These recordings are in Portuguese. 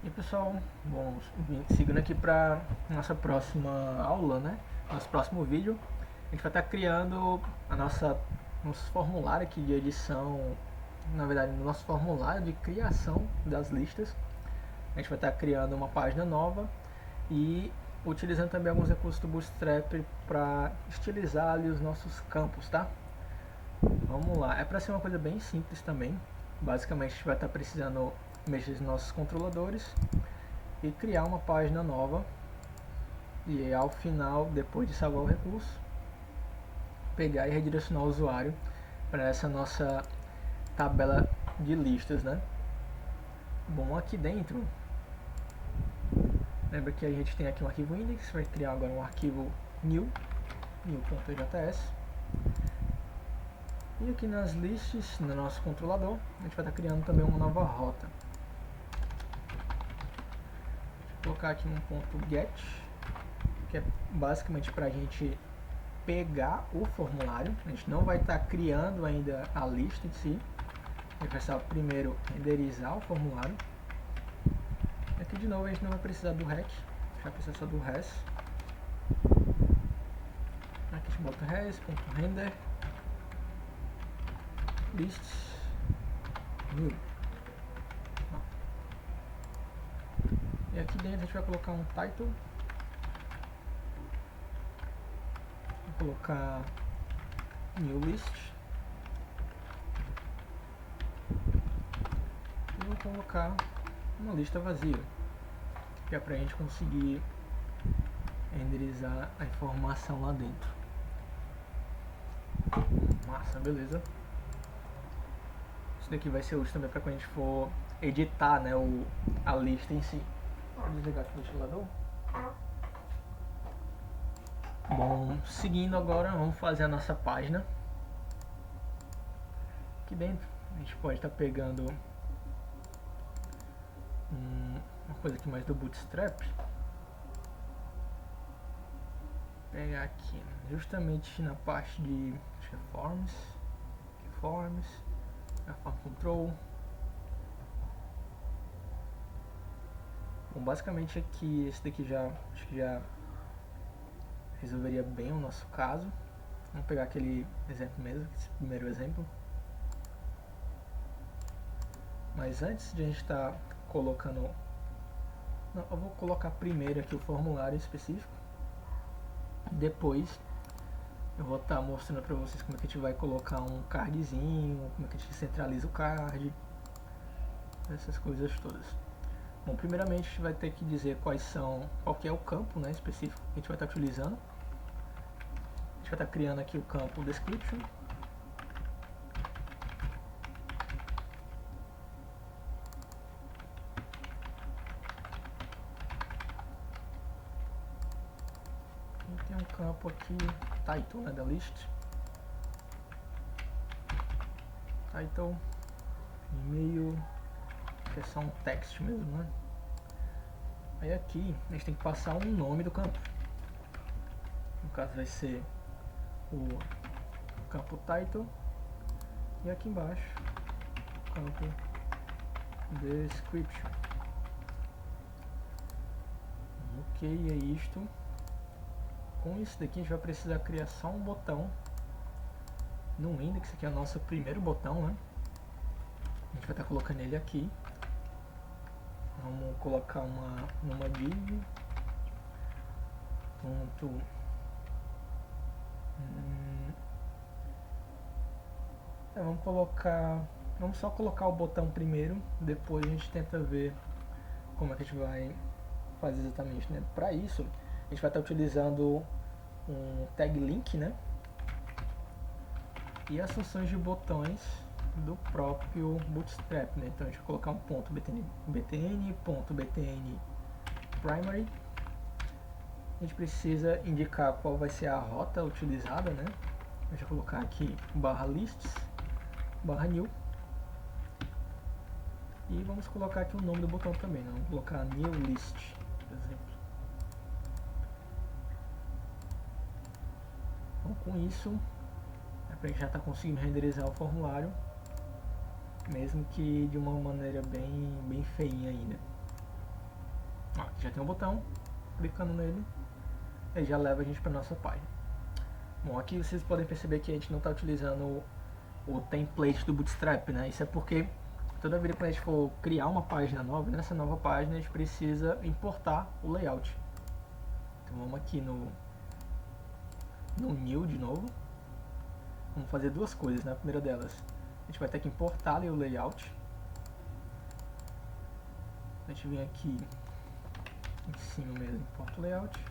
E pessoal, bom, seguindo aqui para nossa próxima aula, né? Nosso próximo vídeo, a gente vai estar criando nosso formulário aqui de edição, na verdade, no nosso formulário de criação das listas. A gente vai estar criando uma página nova e utilizando também alguns recursos do Bootstrap para estilizar ali os nossos campos, tá? Vamos lá, é para ser uma coisa bem simples também. Basicamente, a gente vai estar precisando mexer nos nossos controladores e criar uma página nova, e ao final, depois de salvar o recurso, pegar e redirecionar o usuário para essa nossa tabela de listas, né? Bom, aqui dentro, lembra que a gente tem aqui um arquivo index, vai criar agora um arquivo new.js, e aqui nas lists, no nosso controlador, a gente vai estar criando também uma nova rota. Vou colocar aqui um ponto get, que é basicamente para a gente pegar o formulário. A gente não vai estar criando ainda a lista em si. A gente vai só primeiro renderizar o formulário. Aqui de novo a gente não vai precisar do rec, a gente vai precisar só do res. Aqui a gente bota res.render lists new. E aqui dentro a gente vai colocar um title. Vou colocar new list. E vou colocar uma lista vazia, que é para a gente conseguir renderizar a informação lá dentro. Massa, beleza. Isso daqui vai ser útil também para quando a gente for editar, né, a lista em si. Vou desligar aqui o ventilador. Bom, seguindo agora, vamos fazer a nossa página. Aqui dentro a gente pode estar pegando uma coisa aqui mais do Bootstrap. Pegar aqui justamente na parte de forms, form control. Bom, basicamente aqui esse daqui acho que já resolveria bem o nosso caso. Vamos pegar aquele exemplo mesmo, esse primeiro exemplo. Mas antes de a gente estar colocando, não, eu vou colocar primeiro aqui o formulário específico. Depois eu vou estar mostrando para vocês como é que a gente vai colocar um cardzinho, como é que a gente centraliza o card, essas coisas todas. Bom, primeiramente a gente vai ter que dizer qual que é o campo, né, específico que a gente vai estar utilizando. A gente vai estar criando aqui o campo description. E tem um campo aqui, title, né, da list. Title, e-mail, que é só um text mesmo, né? Aí aqui a gente tem que passar um nome do campo. No caso vai ser o campo title, e aqui embaixo o campo description. Ok, é isto. Com isso daqui a gente vai precisar criar só um botão no index, que é o nosso primeiro botão, né? A gente vai estar colocando ele aqui. Vamos colocar uma div ponto vamos só colocar o botão primeiro, depois a gente tenta ver como é que a gente vai fazer exatamente, né? Para isso a gente vai estar utilizando um tag link, né? E as funções de botões do próprio Bootstrap, né? Então a gente vai colocar um ponto btn primary. A gente precisa indicar qual vai ser a rota utilizada, né? A gente vai colocar aqui /lists /new, e vamos colocar aqui o nome do botão também, né? Vamos colocar new list, por exemplo. Então, com isso a gente já está conseguindo renderizar o formulário, mesmo que de uma maneira bem feinha ainda. Ó, aqui já tem um botão, clicando nele, ele já leva a gente para nossa página. Bom, aqui vocês podem perceber que a gente não está utilizando o template do Bootstrap, né? Isso é porque toda vez que a gente for criar uma página nova, nessa nova página a gente precisa importar o layout. Então vamos aqui no New de novo. Vamos fazer duas coisas, né? A primeira delas, a gente vai ter que importar ali o layout. A gente vem aqui em cima mesmo, importa o layout.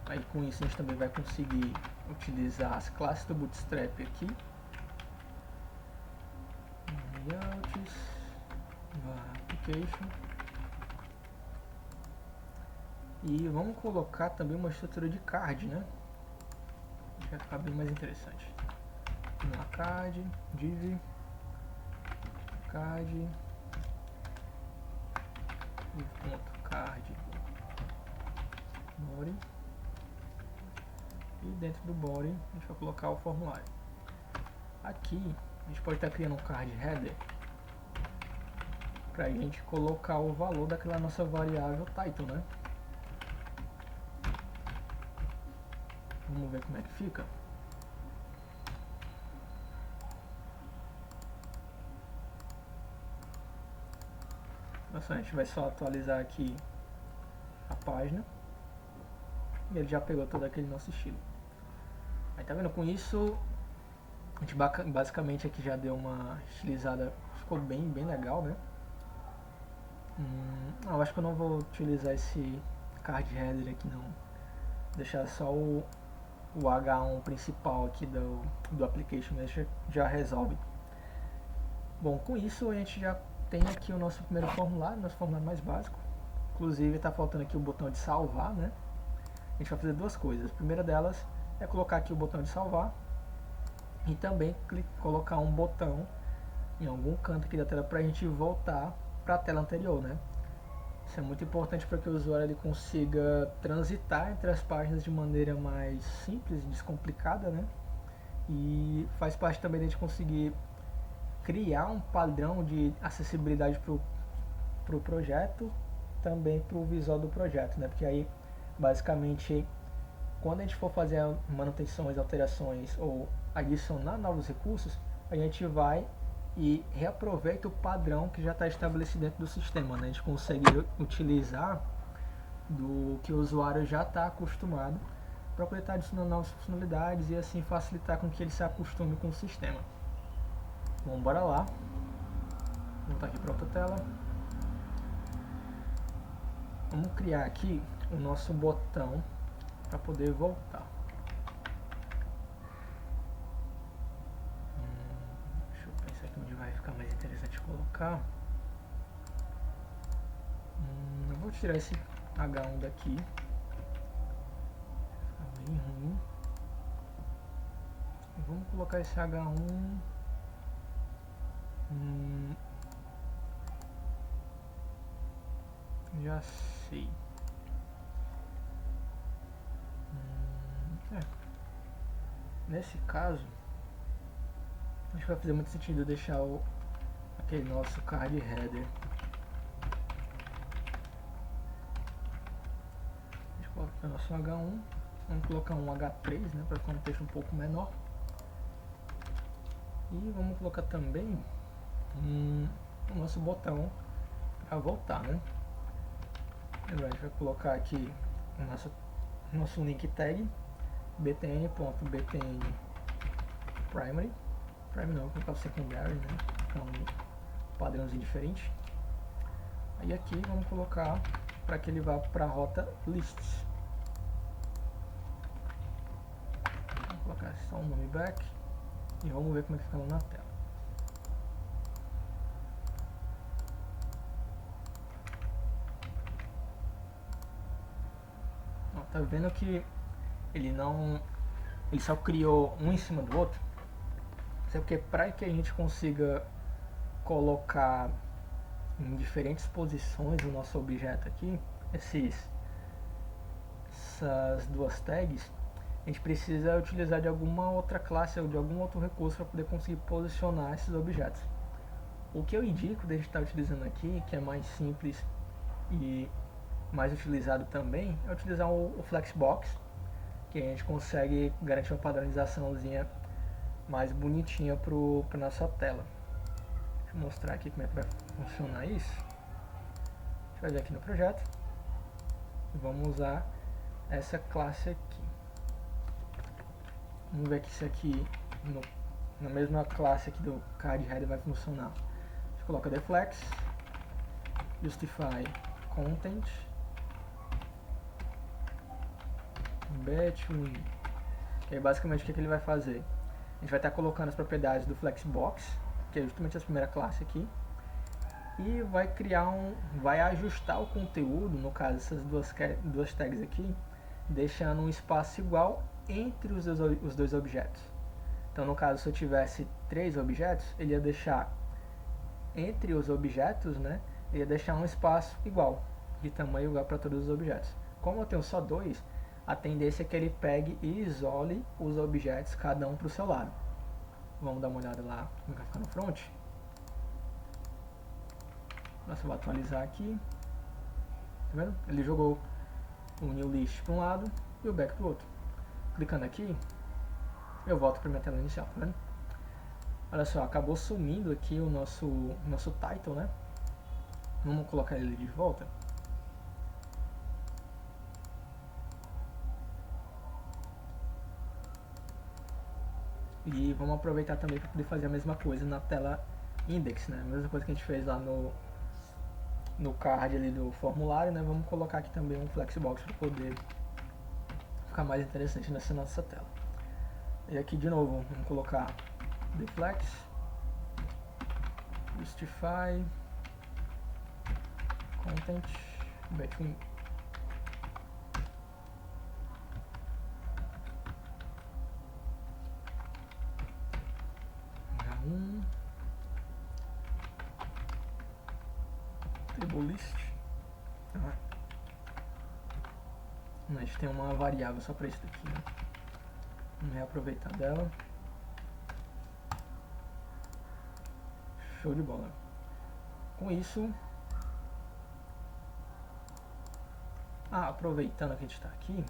Aí com isso a gente também vai conseguir utilizar as classes do Bootstrap aqui. Layouts, application. E vamos colocar também uma estrutura de card, né? Vai ficar bem mais interessante. Uma card, div, card, ponto card, body. E dentro do body a gente vai colocar o formulário. Aqui a gente pode estar criando um card header para a gente colocar o valor daquela nossa variável title, né? Vamos ver como é que fica. Nossa, a gente vai só atualizar aqui a página e ele já pegou todo aquele nosso estilo. Aí tá vendo, com isso a gente basicamente aqui já deu uma estilizada, ficou bem legal, né? Eu acho que eu não vou utilizar esse card header aqui não, deixar só o H1 principal aqui do application já resolve. Bom, com isso a gente já tem aqui o nosso primeiro formulário, nosso formulário mais básico. Inclusive está faltando aqui o botão de salvar, né? A gente vai fazer duas coisas. A primeira delas é colocar aqui o botão de salvar e também colocar um botão em algum canto aqui da tela para a gente voltar para a tela anterior, né? Isso é muito importante para que o usuário ele consiga transitar entre as páginas de maneira mais simples e descomplicada, né? E faz parte também de a gente conseguir criar um padrão de acessibilidade para o projeto, também para o visual do projeto, né? Porque aí, basicamente, quando a gente for fazer manutenções, alterações ou adicionar novos recursos, a gente vai e reaproveita o padrão que já está estabelecido dentro do sistema, né? A gente consegue utilizar do que o usuário já está acostumado para poder estar adicionando novas funcionalidades e assim facilitar com que ele se acostume com o sistema. Bom, bora lá. Vou voltar aqui para outra tela. Vamos criar aqui o nosso botão para poder voltar. Deixa eu pensar aqui onde vai ficar mais interessante colocar. Eu vou tirar esse H1 daqui. Fica bem ruim. Vamos colocar esse H1. Já sei. Nesse caso, acho que vai fazer muito sentido deixar aquele nosso card header. A gente coloca aqui o nosso H1. Vamos colocar um H3, né, para ficar um texto um pouco menor. E vamos colocar também o nosso botão para voltar, né? Agora a gente vai colocar aqui o nosso link tag btn.btn primary. Primary não, vou colocar o secondary, né? Que é um padrãozinho diferente. Aí aqui vamos colocar para que ele vá para a rota lists. Vou colocar só o nome back e vamos ver como é que fica lá na tela. Ó, tá vendo que ele só criou um em cima do outro? Isso é porque para que a gente consiga colocar em diferentes posições o nosso objeto aqui, essas duas tags, a gente precisa utilizar de alguma outra classe ou de algum outro recurso para poder conseguir posicionar esses objetos. O que eu indico de a gente estar utilizando aqui, que é mais simples e mais utilizado também, é utilizar o Flexbox, que a gente consegue garantir uma padronizaçãozinha mais bonitinha para nossa tela. Deixa eu mostrar aqui como é que vai funcionar isso. A gente vai vir aqui no projeto e vamos usar essa classe aqui. Vamos ver que isso aqui na mesma classe aqui do card header vai funcionar. A gente coloca deflex, justify content, between. Que aí basicamente o que ele vai fazer? A gente vai estar colocando as propriedades do Flexbox, que é justamente essa primeira classe aqui, e vai criar vai ajustar o conteúdo, no caso essas duas tags aqui, deixando um espaço igual entre os dois objetos. Então no caso, se eu tivesse 3 objetos, ele ia deixar entre os objetos, né, ele ia deixar um espaço igual, de tamanho igual para todos os objetos. Como eu tenho só 2, a tendência é que ele pegue e isole os objetos, cada um para o seu lado. Vamos dar uma olhada lá como vai ficar no front. Nossa, eu vou atualizar aqui. Tá vendo? Ele jogou o new list para um lado e o back para o outro. Clicando aqui, eu volto para minha tela inicial, tá vendo? Olha só, acabou sumindo aqui o nosso title, né? Vamos colocar ele de volta. E vamos aproveitar também para poder fazer a mesma coisa na tela index, né? A mesma coisa que a gente fez lá no card ali do formulário, né? Vamos colocar aqui também um flexbox para poder ficar mais interessante nessa nossa tela. E aqui de novo, vamos colocar deflex, justify, content, between. Table list. A gente tem uma variável só para isso daqui, né? Vamos reaproveitar dela. Show de bola. Com isso, aproveitando que a gente está aqui,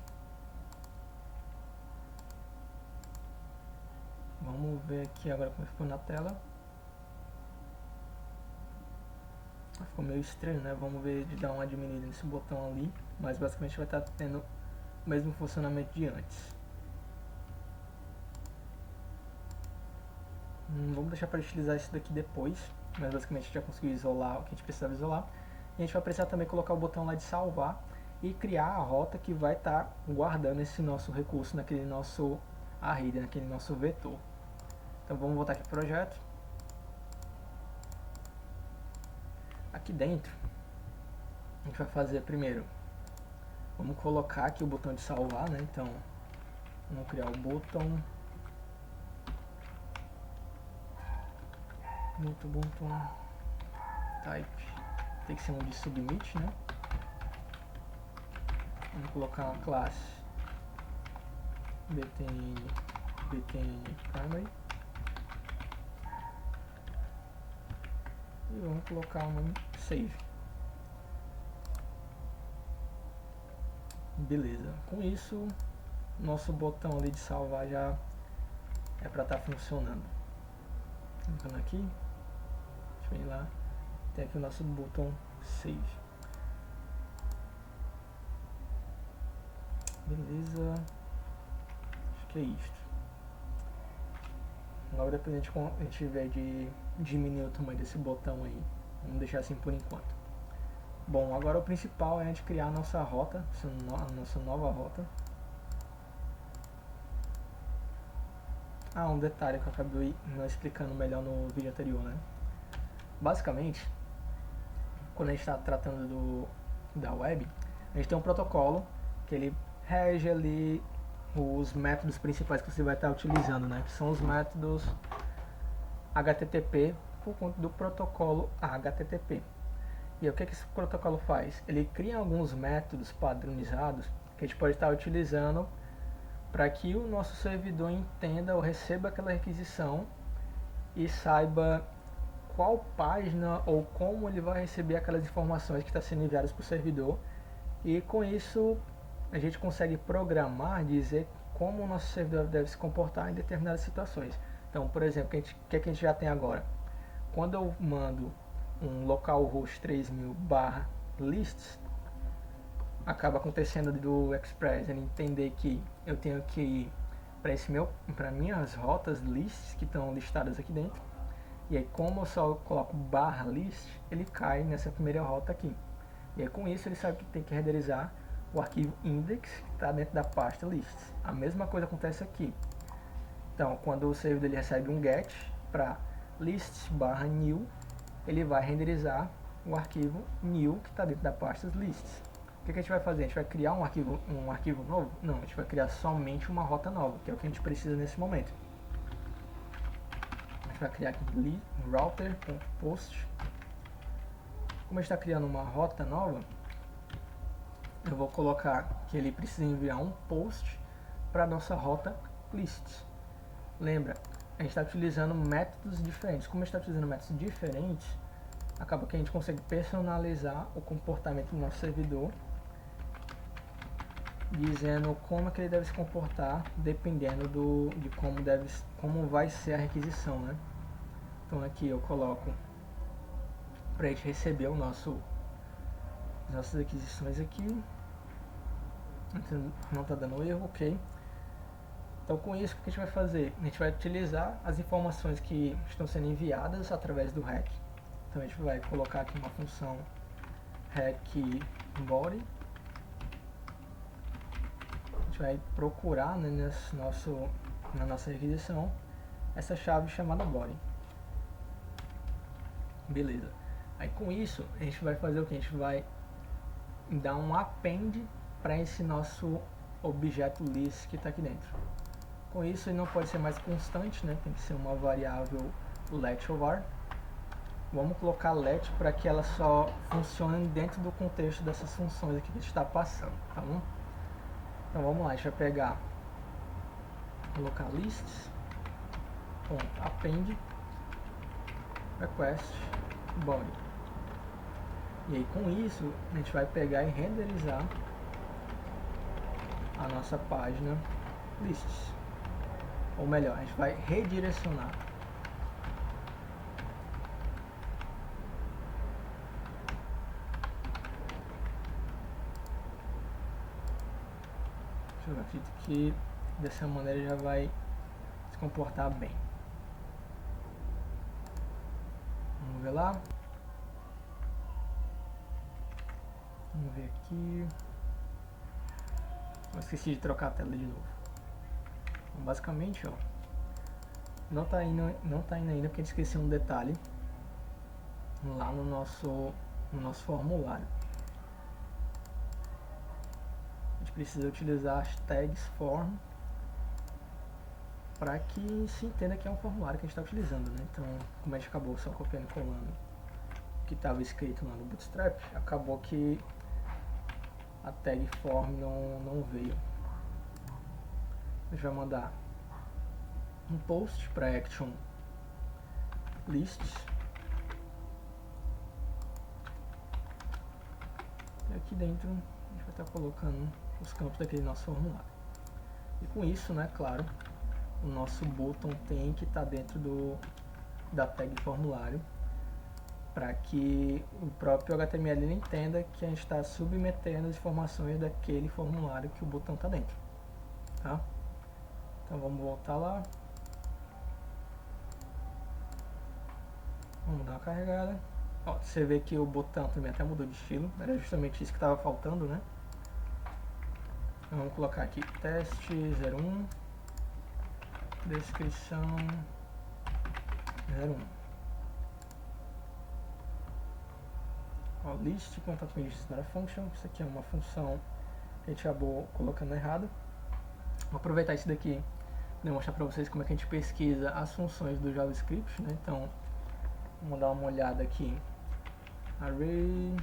vamos ver aqui agora como ficou na tela. Ficou meio estranho, né? Vamos ver de dar uma diminuída nesse botão ali, mas basicamente vai estar tendo o mesmo funcionamento de antes. Vamos deixar para utilizar isso daqui depois, mas basicamente a gente já conseguiu isolar o que a gente precisava isolar. E a gente vai precisar também colocar o botão lá de salvar e criar a rota que vai estar guardando esse nosso recurso naquele nosso array, naquele nosso vetor. Então vamos voltar aqui para o projeto. Aqui dentro, a gente vai fazer primeiro, vamos colocar aqui o botão de salvar, né? Então, vamos criar o botão type, tem que ser um de submit, né? Vamos colocar uma classe btn primary e vamos colocar o nome save. Beleza, com isso nosso botão ali de salvar já é para estar funcionando. Clicando aqui, deixa eu ir lá, tem aqui o nosso botão save. Beleza, acho que é isto. Agora depois a gente vê de diminuir o tamanho desse botão aí. Vamos deixar assim por enquanto. Bom, agora o principal é a gente criar a nossa rota, a nossa nova rota. Um detalhe que eu acabei não explicando melhor no vídeo anterior, né? Basicamente, quando a gente está tratando da web, a gente tem um protocolo que ele rege ali os métodos principais que você vai estar utilizando, né? Que são os métodos HTTP por conta do protocolo HTTP. E o que esse protocolo faz? Ele cria alguns métodos padronizados que a gente pode estar utilizando para que o nosso servidor entenda ou receba aquela requisição e saiba qual página ou como ele vai receber aquelas informações que estão sendo enviadas para o servidor. E com isso a gente consegue programar, dizer como o nosso servidor deve se comportar em determinadas situações. Então, por exemplo, o que a gente já tem agora? Quando eu mando um localhost 3000 /lists, acaba acontecendo do Express ele entender que eu tenho que ir para minhas rotas lists que estão listadas aqui dentro. E aí, como eu só coloco /list, ele cai nessa primeira rota aqui. E aí, com isso, ele sabe que tem que renderizar o arquivo index que está dentro da pasta lists. A mesma coisa acontece aqui. Então, quando o servidor ele recebe um get para lists/new, ele vai renderizar o arquivo new que está dentro da pasta lists. O que a gente vai fazer? A gente vai criar um arquivo novo? Não, a gente vai criar somente uma rota nova, que é o que a gente precisa nesse momento. A gente vai criar aqui router.post. Como a gente está criando uma rota nova, eu vou colocar que ele precisa enviar um post para a nossa rota lists. Lembra, a gente está utilizando métodos diferentes. Como a gente está utilizando métodos diferentes, acaba que a gente consegue personalizar o comportamento do nosso servidor, dizendo como é que ele deve se comportar dependendo de como vai ser a requisição, né? Então aqui eu coloco para a gente receber as nossas requisições aqui. Não está dando erro, ok. Então com isso o que a gente vai fazer? A gente vai utilizar as informações que estão sendo enviadas através do REC. Então a gente vai colocar aqui uma função REC body. A gente vai procurar, né, na nossa requisição essa chave chamada body. Beleza. Aí com isso a gente vai fazer o que? A gente vai dar um append para esse nosso objeto list que está aqui dentro. Com isso ele não pode ser mais constante, né? Tem que ser uma variável let_var. Vamos colocar let para que ela só funcione dentro do contexto dessas funções aqui que a gente está passando, tá bom? Então vamos lá, a gente vai pegar, colocar lists.append request body. E aí com isso a gente vai pegar e renderizar a nossa página lists. Ou melhor, a gente vai redirecionar. Eu acredito que dessa maneira já vai se comportar bem. Vamos ver lá. Vamos ver aqui. Eu esqueci de trocar a tela de novo. Então, basicamente, ó, não tá indo ainda porque a gente esqueceu um detalhe lá no nosso formulário. A gente precisa utilizar as tags form para que se entenda que é um formulário que a gente está utilizando, né? Então, como a gente acabou só copiando e colando o que estava escrito lá no Bootstrap, acabou que a tag form não veio. A gente vai mandar um post para action lists. E aqui dentro a gente vai estar colocando os campos daquele nosso formulário. E com isso, né, claro, o nosso button tem que estar dentro da tag formulário, para que o próprio HTML ele entenda que a gente está submetendo as informações daquele formulário que o botão está dentro, tá? Então vamos voltar lá, vamos dar uma carregada. Ó, você vê que o botão também até mudou de estilo, era justamente isso que estava faltando, né? Então, vamos colocar aqui teste 01, descrição 01. Ó, list, contato com list para function, isso aqui é uma função que a gente acabou colocando errado. Vou aproveitar isso daqui para mostrar para vocês como é que a gente pesquisa as funções do JavaScript, né? Então, vamos dar uma olhada aqui. Array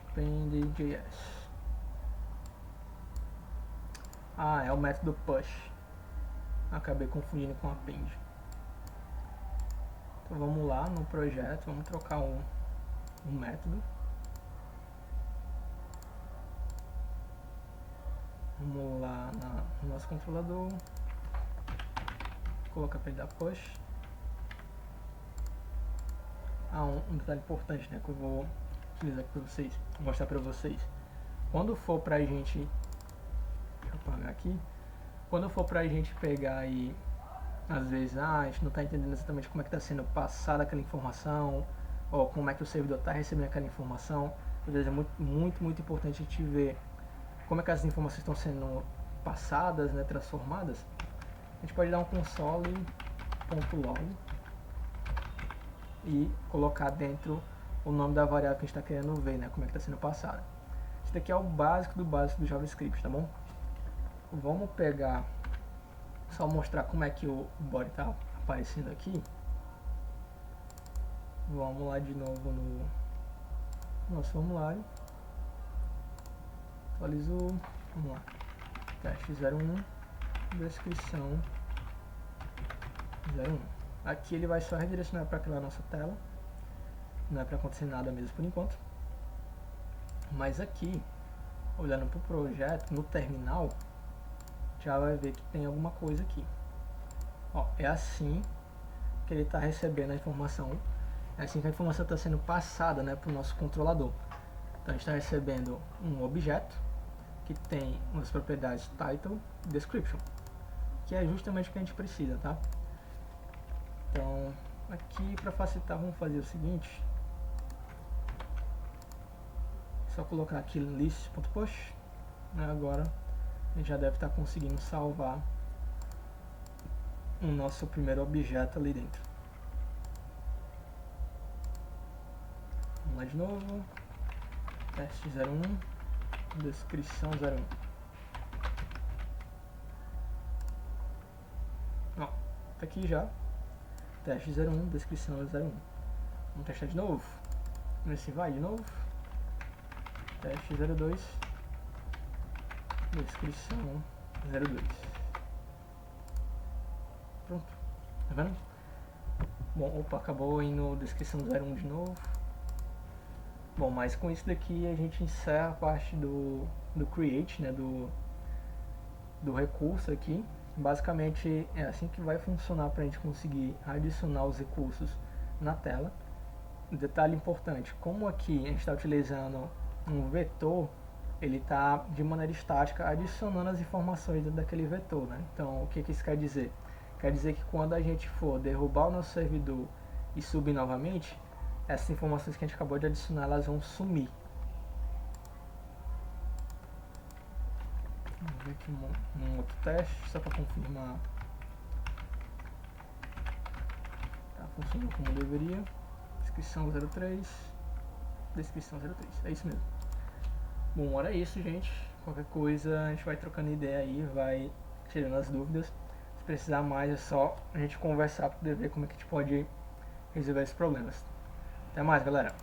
append.js. Ah, é o método push. Acabei confundindo com append. Então vamos lá no projeto, vamos trocar um método. Vamos lá no nosso controlador, colocar para ele dar push. Um detalhe importante, né, que eu vou utilizar aqui para vocês, vou mostrar para vocês. Quando for pra gente, deixa eu apagar aqui, quando for pra gente pegar e às vezes a gente não está entendendo exatamente como é que está sendo passada aquela informação, ou como é que o servidor está recebendo aquela informação, às vezes é muito importante a gente ver como é que as informações estão sendo passadas, né, transformadas. A gente pode dar um console.log e colocar dentro o nome da variável que a gente está querendo ver, né, como é que está sendo passada. Isso daqui é o básico do JavaScript, tá bom? Vamos pegar, só mostrar como é que o body está aparecendo aqui. Vamos lá de novo no nosso formulário. Atualizou, vamos lá. Teste 01, descrição 01. Aqui ele vai só redirecionar para aquela nossa tela. Não é para acontecer nada mesmo por enquanto. Mas aqui, olhando para o projeto, no terminal, já vai ver que tem alguma coisa aqui. Ó, é assim que ele está recebendo a informação. É assim que a informação está sendo passada, né, para o nosso controlador. Então a gente está recebendo um objeto que tem umas propriedades title e description, que é justamente o que a gente precisa, tá? Então aqui para facilitar vamos fazer o seguinte, só colocar aqui list.push, né? Agora a gente já deve estar conseguindo salvar o nosso primeiro objeto ali dentro. Vamos lá de novo, teste 01, descrição 01. Ó, tá aqui já, teste 01, descrição 01. Vamos testar de novo, vamos ver se vai de novo, teste 02, descrição 02. Pronto, tá vendo? Bom, opa, acabou indo descrição 01 de novo. Bom, mas com isso daqui a gente encerra a parte do create, né, do recurso aqui. Basicamente é assim que vai funcionar para a gente conseguir adicionar os recursos na tela. Um detalhe importante, como aqui a gente está utilizando um vetor, ele está de maneira estática adicionando as informações dentro daquele vetor, né? Então o que isso quer dizer? Quer dizer que quando a gente for derrubar o nosso servidor e subir novamente, essas informações que a gente acabou de adicionar, elas vão sumir. Vamos ver aqui um outro teste, só para confirmar. Tá funcionando como deveria. Descrição 03, descrição 03, é isso mesmo. Bom, era isso, gente. Qualquer coisa a gente vai trocando ideia aí, vai tirando as dúvidas. Se precisar mais é só a gente conversar para poder ver como é que a gente pode resolver esses problemas. Até mais, galera!